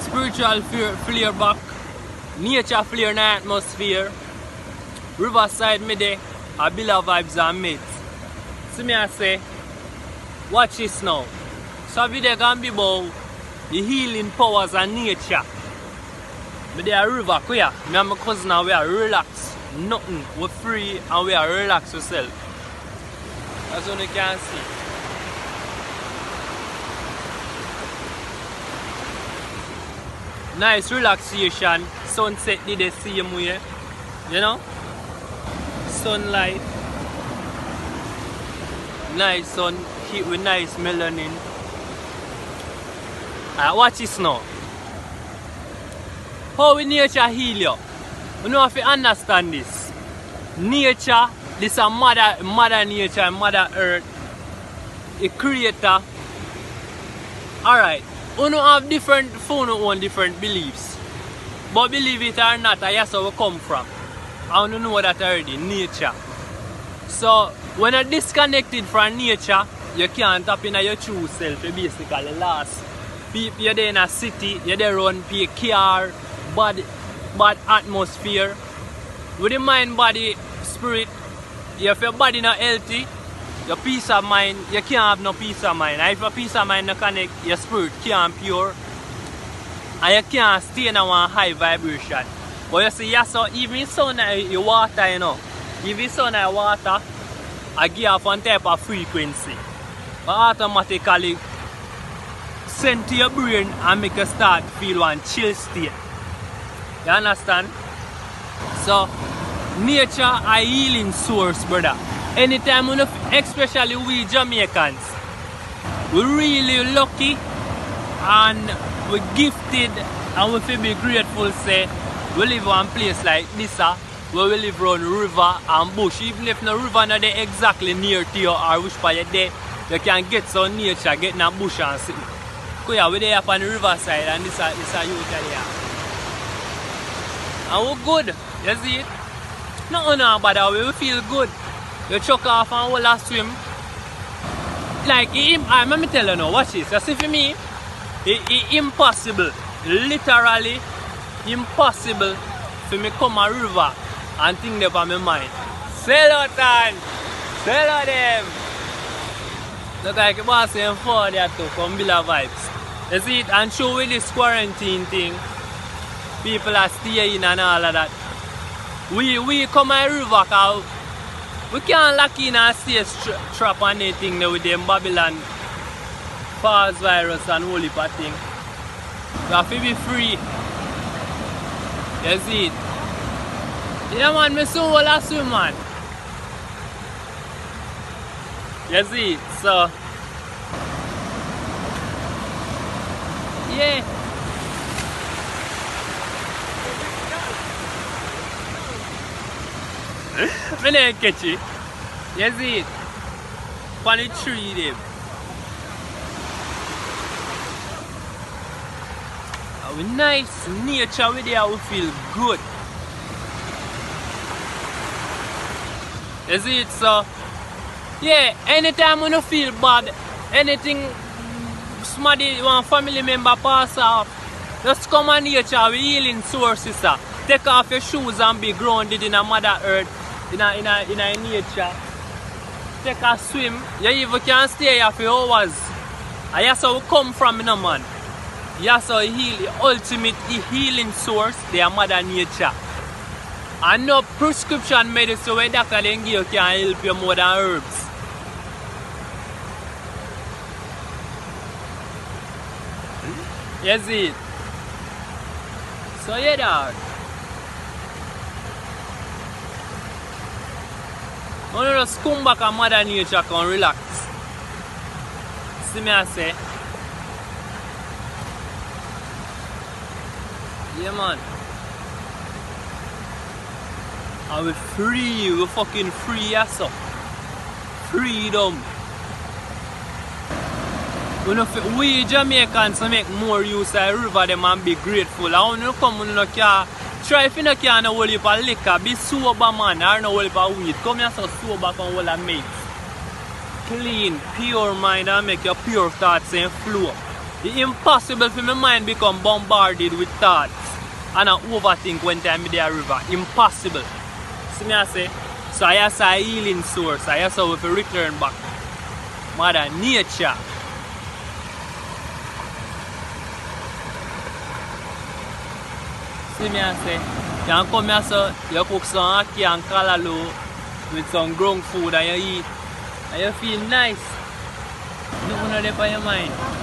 spiritual flare back, nature flare in the atmosphere. Riverside midday, a bill of vibes and mates. See me I say, watch this now. So video can be about the healing powers of nature. But there are river here. Me and my cousin we are relaxed. Nothing. We're free and we are relaxed ourselves. That's what you can see. Nice relaxation. Sunset did the same way. You know? Sunlight. Nice sun. Heat with nice melanin. Alright, watch this now. How will nature heal you? You know if you understand this. Nature, this is a mother nature, mother earth, a creator. Alright, you know have different different beliefs. But believe it or not, that's where we come from. I don't know that already, nature. So when you're disconnected from nature, you can't tap into your true self, you basically lost. People you're there in a city, you're there run pay car, bad atmosphere. With the mind, body, spirit, if your body not healthy, your peace of mind, you can't have no peace of mind. And if your peace of mind not connect, your spirit can't pure. And you can't stay in a high vibration. But you see, yes, so even sun your water, you know. Even sun your water, I give off one type of frequency. But automatically send to your brain and make you start feel one chill state. You understand? So, nature a healing source, brother. Anytime, especially we Jamaicans, we're really lucky and we're gifted and we feel be grateful, say, we live in a place like this, where we live around river and bush. Even if no river not there exactly near to you or which part you're there, you can get some nature, get in a bush and sit. Because we're there up on the riverside and this is a youth here. And we're good, you see it? Nothing about we feel good. You chuck off and hold a swim. Like, let me tell you now, watch this. You see for me, it's impossible, literally impossible for me come a river and think that on my mind. Sell out and sell out them. Look like the boss saying for there too, from Villa Vibes. You see it? And show with this quarantine thing, people are staying and all of that. We come a river because we can't lock in and stay trap on anything with them Babylon false virus and whole heap of thing. We have to be free. You see it? Yeah man, me so well a swim man. You see it? So yeah. I didn't catch it. You see it? On the tree there. With nice nature with there, we feel good. You see it? So yeah, anytime when you feel bad, anything somebody, one family member pass off, just come on nature with healing sources. Take off your shoes and be grounded in a mother earth. In a nature. Take a swim. You even can stay here for hours. And that's how we come from, you know, man. That's how the ultimate healing source, their mother nature. And no prescription medicine where doctor then give you can help you more than herbs. You see it? So yeah, dog. I want to just come back and mother nature and relax. See me I say? Yeah man. And we're free, we're fucking free yourself. Freedom. We Jamaicans make more use of the river them and be grateful. I want to come and look here. Try if you can't hold up a liquor, be sober man, or no hold up a weed. Come here so sober and hold a mates. Clean, pure mind and make your pure thoughts and flow. It's impossible for my mind become bombarded with thoughts and I overthink when time in the river. Impossible. See me I say? So I have a healing source. I have to return back. Mother Nature. See me I say? You can come here so you cook some ackee and callaloo with some ground food and you eat. And you feel nice. Don't know that on your mind.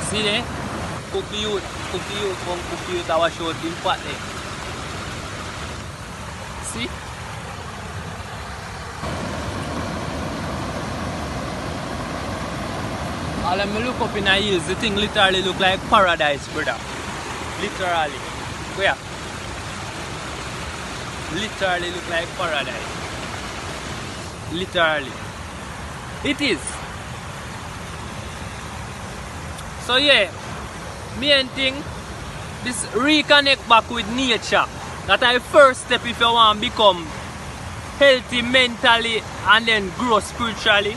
See there? Cook the youth, come cook the youth, I wash out in pot there. See? All of me look up in the hills, the thing literally look like paradise, brother. Literally. Where? Literally look like paradise. Literally. It is. So yeah, main thing, this reconnect back with nature. That's the first step if you want to become healthy mentally and then grow spiritually.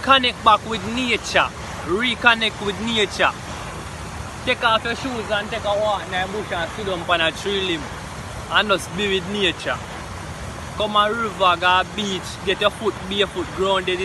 Connect back with nature. Reconnect with nature. Take off your shoes and take a walk in the bush and sit down on a tree limb. And just be with nature. Come a river, go a beach, get your foot barefoot grounded in